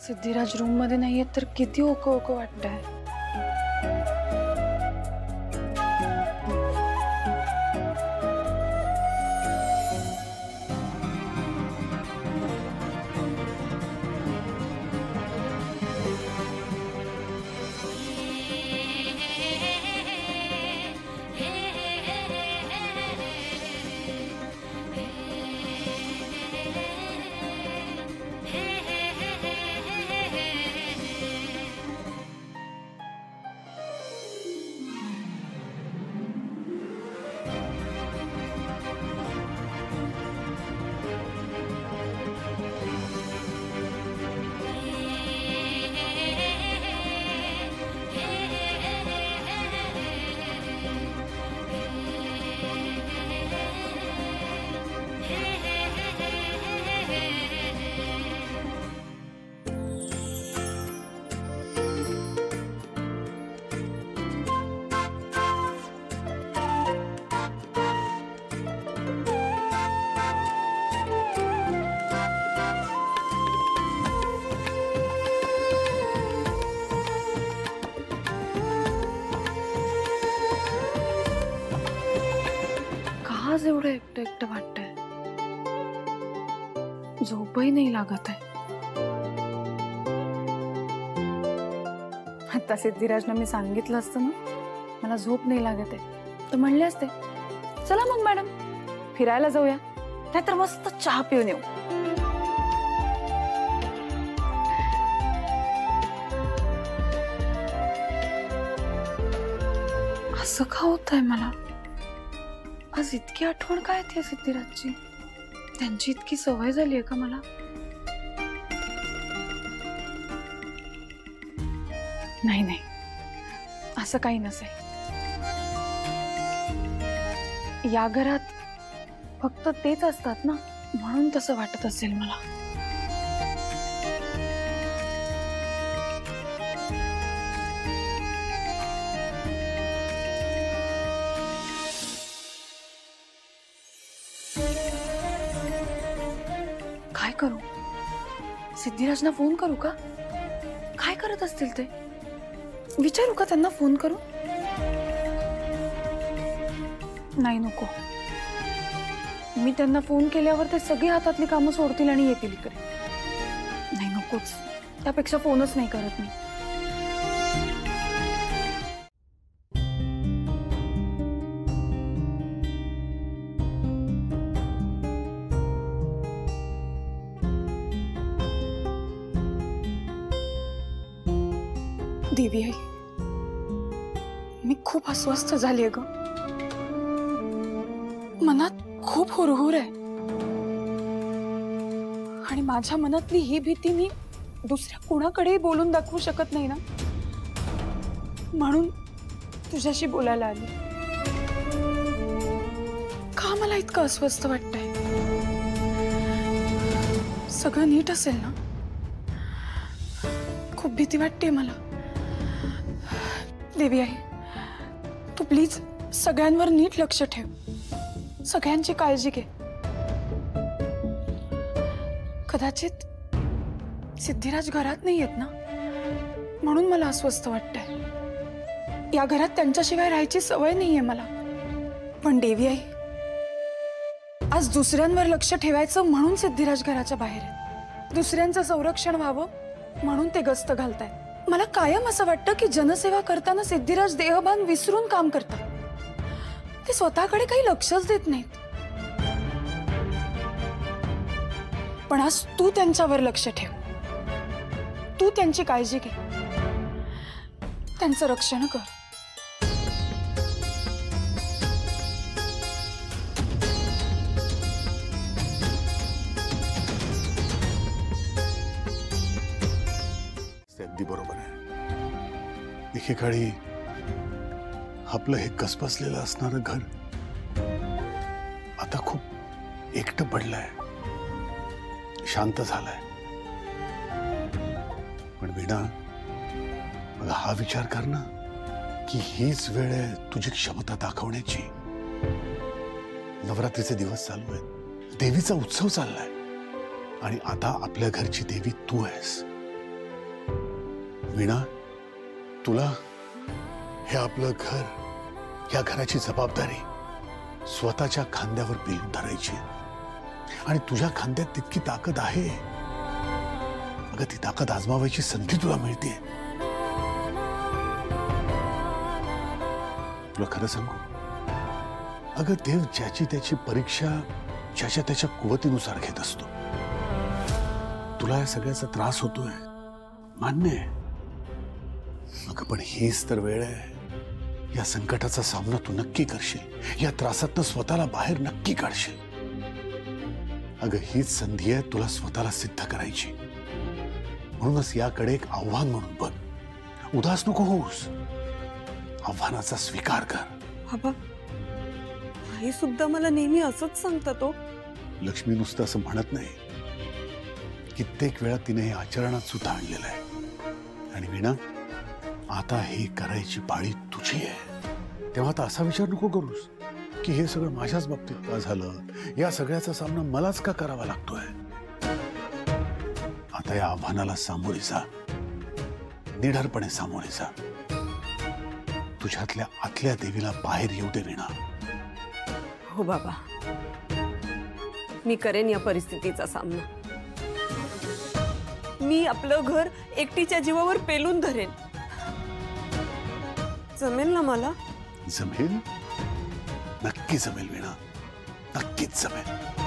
Siddhiraj room मध्ये नाहीये तर किती ओको ओको वाटतंय. आज एवढं एकटं एकटं वाटतंय. झोपही नाही लागत आहे. आता सिद्धिराजना मी सांगितलं असतं ना मला झोप नाही लागत आहे तर म्हणले असते चला मग मॅडम फिरायला जाऊया नाहीतर मस्त चहा पिऊन येऊ. असं का होतंय मला आज इतकी आठवण काय येते सिद्धिराजची. त्यांची इतकी सवय झाली आहे का मला. नाही नाही असं काही नसेल. या घरात फक्त तेच असतात ना म्हणून तसं वाटत असेल मला. काय करू सिद्धिराजना फोन करू का. काय करत असतील ते विचारू का त्यांना फोन करू. नाही नको. मी त्यांना फोन केल्यावर ते सगळी हातातली कामं सोडतील आणि येतील इकडे. नाही नकोच. त्यापेक्षा फोनच नाही करत मी. देवी आई मी खूप अस्वस्थ झालीये ग. मनात खूप हुरहुर आहे आणि माझ्या मनातली ही भीती मी दुसऱ्या कोणाकडेही बोलून दाखवू शकत नाही ना म्हणून तुझ्याशी बोलायला आली. का मला इतकं अस्वस्थ वाटतंय. सगळं नीट असेल ना. खूप भीती वाटते मला. देवी आई तू प्लीज सगळ्यांवर नीट लक्ष ठेव. सगळ्यांची काळजी घे. कदाचित सिद्धिराज घरात नाही आहेत ना म्हणून मला अस्वस्थ वाटतंय. या घरात त्यांच्याशिवाय राहायची सवय नाहीये मला. पण देवी आई आज दुसऱ्यांवर लक्ष ठेवायचं म्हणून सिद्धिराज घराच्या बाहेर आहेत. दुसऱ्यांचं संरक्षण व्हावं म्हणून ते गस्त घालतायत. मला कायम असं वाटतं की जनसेवा करताना सिद्धिराज देहभान विसरून काम करतात. ते स्वतःकडे काही लक्षच देत नाहीत. पण आज तू त्यांच्यावर लक्ष ठेव. तू त्यांची काळजी घे. त्यांचं रक्षण कर. अगदी बरोबर आहे. एकेकाळी आपलं हे कसबसलेलं असणारं घर आता खूप एकटं पडलंय. शांत झालाय. पण वीणा मला हा विचार कर ना की हीच वेळ आहे तुझी क्षमता दाखवण्याची. नवरात्रीचे दिवस चालू आहेत. देवीचा उत्सव चाललाय आणि आता आपल्या घरची देवी तू आहेस. वीणा, तुला हे आपलं घर, या घराची जबाबदारी स्वतःच्या खांद्यावर पेलून धरायची आणि तुझ्या खांद्यात तितकी ताकद आहे. अगं ती ताकद आजमावायची संधी तुला मिळते. तुला खरं सांगू, अगं देव ज्याची त्याची परीक्षा ज्याच्या त्याच्या कुवतीनुसार घेत असतो. तुला या सगळ्याचा त्रास होतोय, मान्य आहे. अगं पण हीच तर वेळ आहे. या संकटाचा सामना तू नक्की करशील. या त्रासातनं स्वतःला बाहेर नक्की काढशील. अगं हीच संधी आहे तुला स्वतःला सिद्ध करायची. म्हणूनच याकडे एक आव्हान म्हणून बघ. उदास नको होऊस. आव्हानाचा स्वीकार कर. बाबा, आई सुद्धा मला नेहमी असंच सांगतात. लक्ष्मी नुसतं असं म्हणत नाही, कित्येक वेळा तिने हे आचरणात सुद्धा आणलेलं आहे. आणि वीणा, आता हे करायची पाळी तुझी आहे. तेव्हा आता असा विचार नको करूस की हे सगळं माझ्याच बाबतीत का झालं, या सगळ्याचा सामना मलाच का करावा लागतोय. आता या आव्हानाला सामोरे जा, निडरपणे सामोरे जा. तुझ्यातल्या आतल्या देवीला बाहेर येऊ दे वीणा. हो बाबा, मी करेन या परिस्थितीचा सामना. मी आपलं घर एकटीच्या जीवावर पेलून धरेन. जमेल ना मला? जमेल, नक्की जमेल वीणा, नक्कीच जमेल.